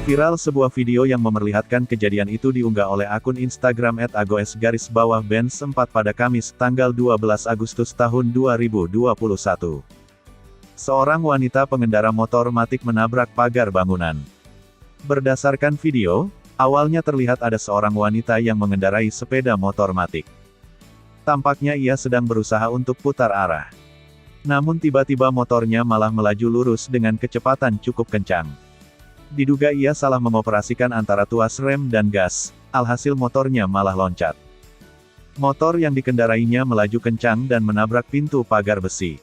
Viral sebuah video yang memperlihatkan kejadian itu diunggah oleh akun Instagram @agoes_benz4 pada Kamis, tanggal 12 Agustus tahun 2021. Seorang wanita pengendara motor matic menabrak pagar bangunan. Berdasarkan video, awalnya terlihat ada seorang wanita yang mengendarai sepeda motor matic. Tampaknya ia sedang berusaha untuk putar arah. Namun tiba-tiba motornya malah melaju lurus dengan kecepatan cukup kencang. Diduga ia salah mengoperasikan antara tuas rem dan gas, alhasil motornya malah loncat. Motor yang dikendarainya melaju kencang dan menabrak pintu pagar besi.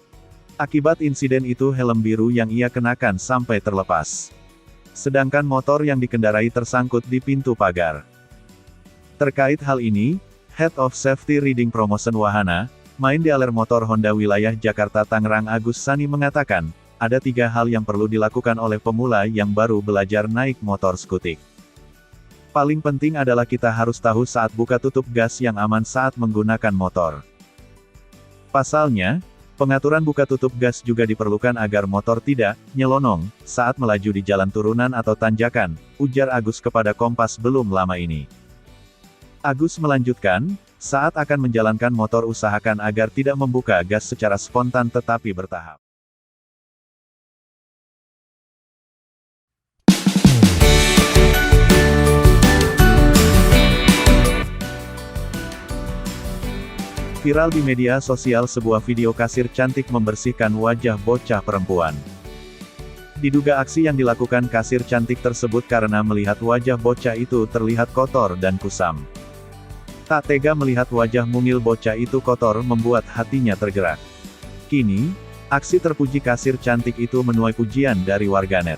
Akibat insiden itu helm biru yang ia kenakan sampai terlepas. Sedangkan motor yang dikendarai tersangkut di pintu pagar. Terkait hal ini, Head of Safety Riding Promotion Wahana, Main Dealer Motor Honda Wilayah Jakarta Tangerang Agus Sani mengatakan, ada 3 hal yang perlu dilakukan oleh pemula yang baru belajar naik motor skutik. Paling penting adalah kita harus tahu saat buka tutup gas yang aman saat menggunakan motor. Pasalnya, pengaturan buka tutup gas juga diperlukan agar motor tidak nyelonong saat melaju di jalan turunan atau tanjakan, ujar Agus kepada Kompas belum lama ini. Agus melanjutkan, saat akan menjalankan motor usahakan agar tidak membuka gas secara spontan tetapi bertahap. Viral di media sosial sebuah video kasir cantik membersihkan wajah bocah perempuan. Diduga aksi yang dilakukan kasir cantik tersebut karena melihat wajah bocah itu terlihat kotor dan kusam. Tak tega melihat wajah mungil bocah itu kotor membuat hatinya tergerak. Kini, aksi terpuji kasir cantik itu menuai pujian dari warganet.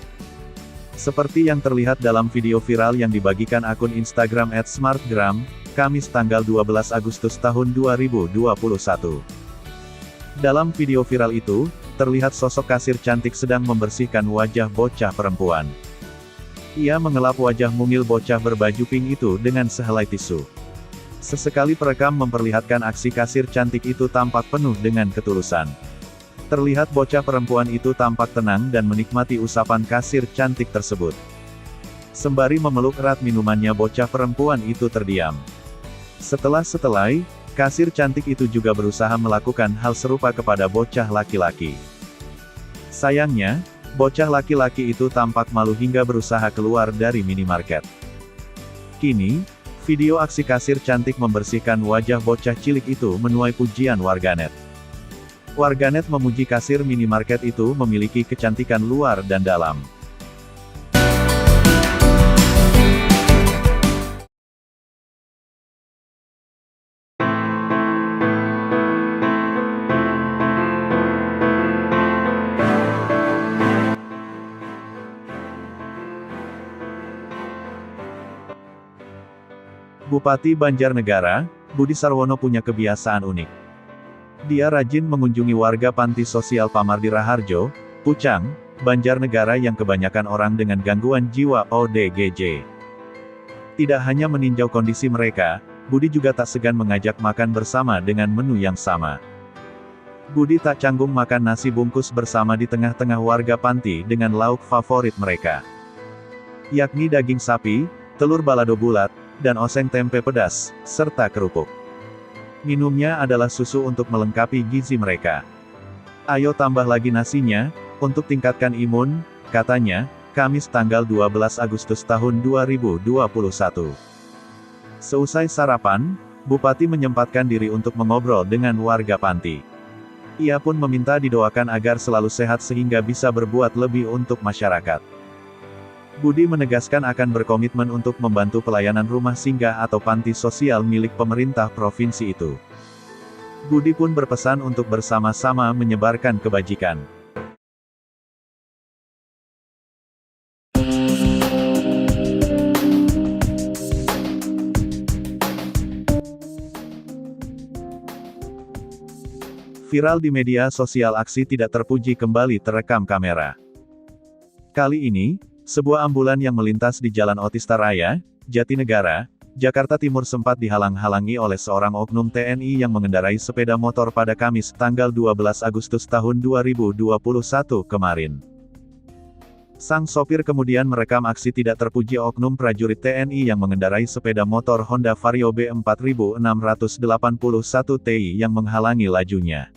Seperti yang terlihat dalam video viral yang dibagikan akun Instagram @smartgram, Kamis tanggal 12 Agustus tahun 2021. Dalam video viral itu, terlihat sosok kasir cantik sedang membersihkan wajah bocah perempuan. Ia mengelap wajah mungil bocah berbaju pink itu dengan sehelai tisu. Sesekali perekam memperlihatkan aksi kasir cantik itu tampak penuh dengan ketulusan. Terlihat bocah perempuan itu tampak tenang dan menikmati usapan kasir cantik tersebut. Sembari memeluk erat minumannya bocah perempuan itu terdiam. Setelah kasir cantik itu juga berusaha melakukan hal serupa kepada bocah laki-laki. Sayangnya, bocah laki-laki itu tampak malu hingga berusaha keluar dari minimarket. Kini, video aksi kasir cantik membersihkan wajah bocah cilik itu menuai pujian warganet. Warganet memuji kasir minimarket itu memiliki kecantikan luar dan dalam. Bupati Banjarnegara, Budi Sarwono punya kebiasaan unik. Dia rajin mengunjungi warga panti sosial Pamardi Raharjo, Pucang, Banjarnegara yang kebanyakan orang dengan gangguan jiwa ODGJ. Tidak hanya meninjau kondisi mereka, Budi juga tak segan mengajak makan bersama dengan menu yang sama. Budi tak canggung makan nasi bungkus bersama di tengah-tengah warga panti dengan lauk favorit mereka, yakni daging sapi, telur balado bulat, dan oseng tempe pedas, serta kerupuk. Minumnya adalah susu untuk melengkapi gizi mereka. Ayo tambah lagi nasinya, untuk tingkatkan imun, katanya, Kamis tanggal 12 Agustus tahun 2021. Seusai sarapan, Bupati menyempatkan diri untuk mengobrol dengan warga panti. Ia pun meminta didoakan agar selalu sehat sehingga bisa berbuat lebih untuk masyarakat. Budi menegaskan akan berkomitmen untuk membantu pelayanan rumah singgah atau panti sosial milik pemerintah provinsi itu. Budi pun berpesan untuk bersama-sama menyebarkan kebajikan. Viral di media sosial aksi tidak terpuji kembali terekam kamera. Kali ini, sebuah ambulan yang melintas di Jalan Otista Raya, Jatinegara, Jakarta Timur sempat dihalang-halangi oleh seorang oknum TNI yang mengendarai sepeda motor pada Kamis, tanggal 12 Agustus tahun 2021 kemarin. Sang sopir kemudian merekam aksi tidak terpuji oknum prajurit TNI yang mengendarai sepeda motor Honda Vario B4681 Ti yang menghalangi lajunya.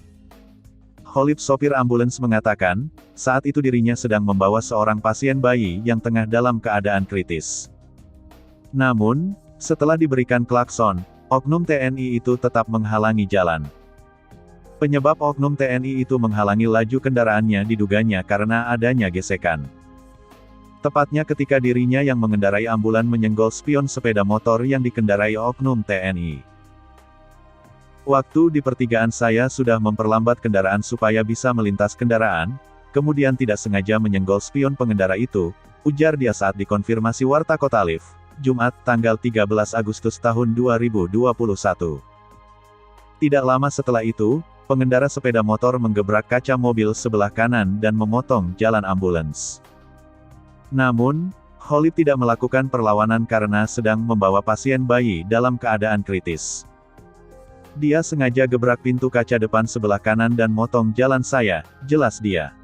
Khalib sopir ambulans mengatakan, saat itu dirinya sedang membawa seorang pasien bayi yang tengah dalam keadaan kritis. Namun, setelah diberikan klakson, oknum TNI itu tetap menghalangi jalan. Penyebab oknum TNI itu menghalangi laju kendaraannya diduganya karena adanya gesekan. Tepatnya ketika dirinya yang mengendarai ambulan menyenggol spion sepeda motor yang dikendarai oknum TNI. Waktu di pertigaan saya sudah memperlambat kendaraan supaya bisa melintas kendaraan, kemudian tidak sengaja menyenggol spion pengendara itu, ujar dia saat dikonfirmasi Warta Kota Liv, Jumat, tanggal 13 Agustus tahun 2021. Tidak lama setelah itu, pengendara sepeda motor menggebrak kaca mobil sebelah kanan dan memotong jalan ambulans. Namun, Khalib tidak melakukan perlawanan karena sedang membawa pasien bayi dalam keadaan kritis. Dia sengaja gebrak pintu kaca depan sebelah kanan dan motong jalan saya, jelas dia.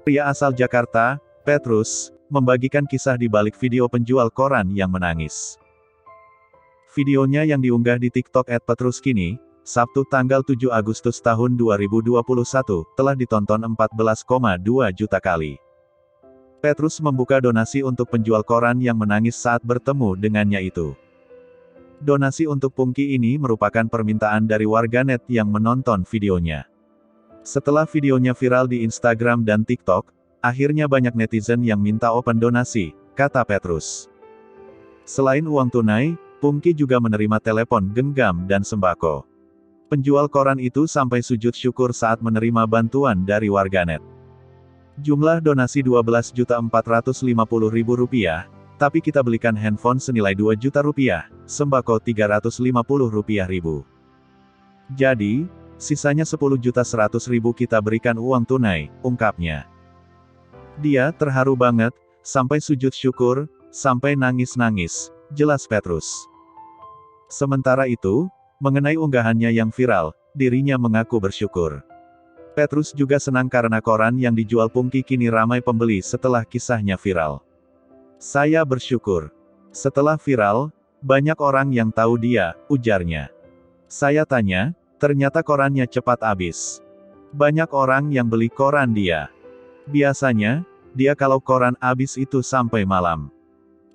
Pria asal Jakarta, Petrus, membagikan kisah di balik video penjual koran yang menangis. Videonya yang diunggah di TikTok @petruskini, Sabtu tanggal 7 Agustus tahun 2021, telah ditonton 14,2 juta kali. Petrus membuka donasi untuk penjual koran yang menangis saat bertemu dengannya itu. Donasi untuk Pungki ini merupakan permintaan dari warganet yang menonton videonya. Setelah videonya viral di Instagram dan TikTok, akhirnya banyak netizen yang minta open donasi, kata Petrus. Selain uang tunai, Pungki juga menerima telepon genggam dan sembako. Penjual koran itu sampai sujud syukur saat menerima bantuan dari warganet. Jumlah donasi Rp12.450.000, tapi kita belikan handphone senilai Rp2 juta, sembako Rp350.000. Jadi, sisanya Rp10.100.000 kita berikan uang tunai, ungkapnya. Dia terharu banget, sampai sujud syukur, sampai nangis-nangis, jelas Petrus. Sementara itu, mengenai unggahannya yang viral, dirinya mengaku bersyukur. Petrus juga senang karena koran yang dijual Pungki kini ramai pembeli setelah kisahnya viral. Saya bersyukur. Setelah viral, banyak orang yang tahu dia, ujarnya. Saya tanya, ternyata korannya cepat habis. Banyak orang yang beli koran dia. Biasanya, dia kalau koran habis itu sampai malam.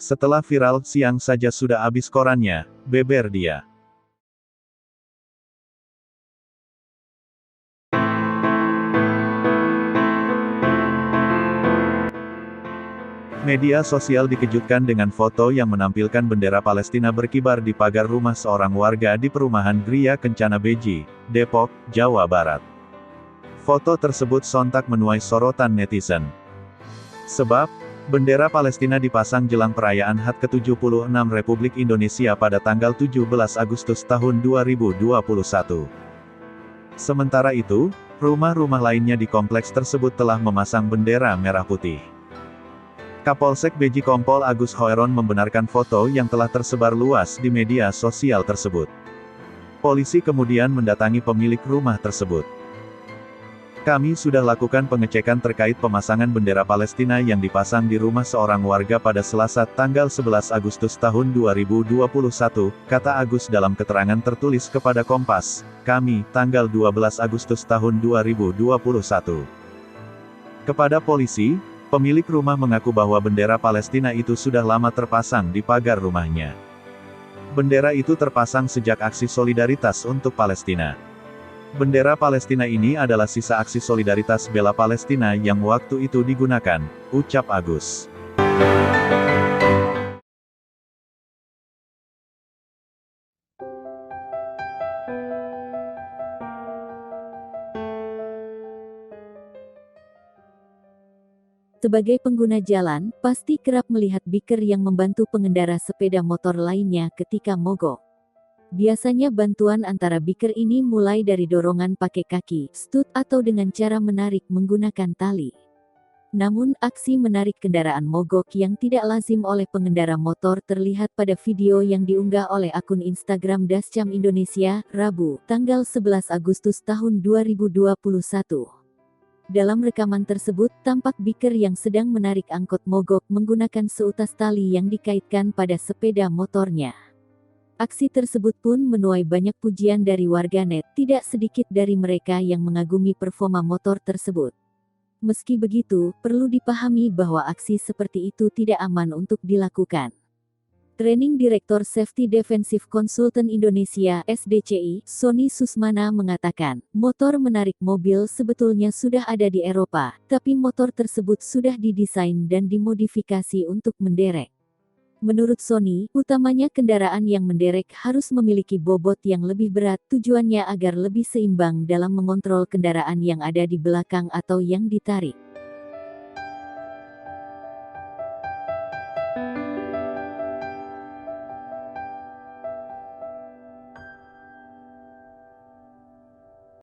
Setelah viral, siang saja sudah habis korannya, beber dia. Media sosial dikejutkan dengan foto yang menampilkan bendera Palestina berkibar di pagar rumah seorang warga di perumahan Gria Kencana Beji, Depok, Jawa Barat. Foto tersebut sontak menuai sorotan netizen. Sebab, bendera Palestina dipasang jelang perayaan HUT ke-76 Republik Indonesia pada tanggal 17 Agustus tahun 2021. Sementara itu, rumah-rumah lainnya di kompleks tersebut telah memasang bendera merah putih. Kapolsek Beji Kompol Agus Hoeron membenarkan foto yang telah tersebar luas di media sosial tersebut. Polisi kemudian mendatangi pemilik rumah tersebut. Kami sudah lakukan pengecekan terkait pemasangan bendera Palestina yang dipasang di rumah seorang warga pada Selasa tanggal 11 Agustus tahun 2021, kata Agus dalam keterangan tertulis kepada Kompas, kami, tanggal 12 Agustus tahun 2021. Kepada polisi, pemilik rumah mengaku bahwa bendera Palestina itu sudah lama terpasang di pagar rumahnya. Bendera itu terpasang sejak aksi solidaritas untuk Palestina. Bendera Palestina ini adalah sisa aksi solidaritas bela Palestina yang waktu itu digunakan, ucap Agus. Sebagai pengguna jalan, pasti kerap melihat biker yang membantu pengendara sepeda motor lainnya ketika mogok. Biasanya bantuan antara biker ini mulai dari dorongan pakai kaki, stud, atau dengan cara menarik menggunakan tali. Namun, aksi menarik kendaraan mogok yang tidak lazim oleh pengendara motor terlihat pada video yang diunggah oleh akun Instagram Dascam Indonesia, Rabu, tanggal 11 Agustus tahun 2021. Dalam rekaman tersebut, tampak biker yang sedang menarik angkot mogok menggunakan seutas tali yang dikaitkan pada sepeda motornya. Aksi tersebut pun menuai banyak pujian dari warganet, tidak sedikit dari mereka yang mengagumi performa motor tersebut. Meski begitu, perlu dipahami bahwa aksi seperti itu tidak aman untuk dilakukan. Training Director Safety Defensive Consultant Indonesia (SDCI), Sony Susmana mengatakan, motor menarik mobil sebetulnya sudah ada di Eropa, tapi motor tersebut sudah didesain dan dimodifikasi untuk menderek. Menurut Sony, utamanya kendaraan yang menderek harus memiliki bobot yang lebih berat, tujuannya agar lebih seimbang dalam mengontrol kendaraan yang ada di belakang atau yang ditarik.